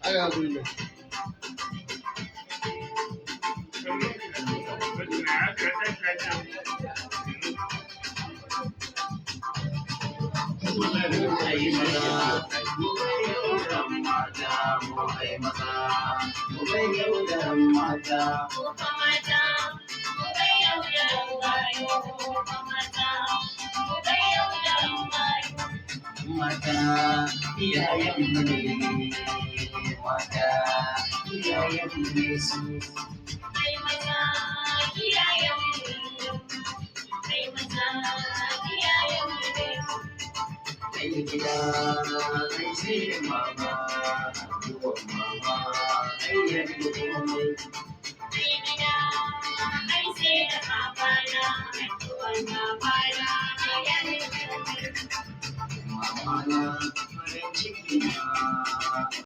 ai hakuri ne Mata iyayen mu ne, mata iyayen mu ne su. Kai mata iyayen mu ne, kai mata iyayen mu ne. Kai gida kai ce mama, addu'ar mama, kai yanzu komai.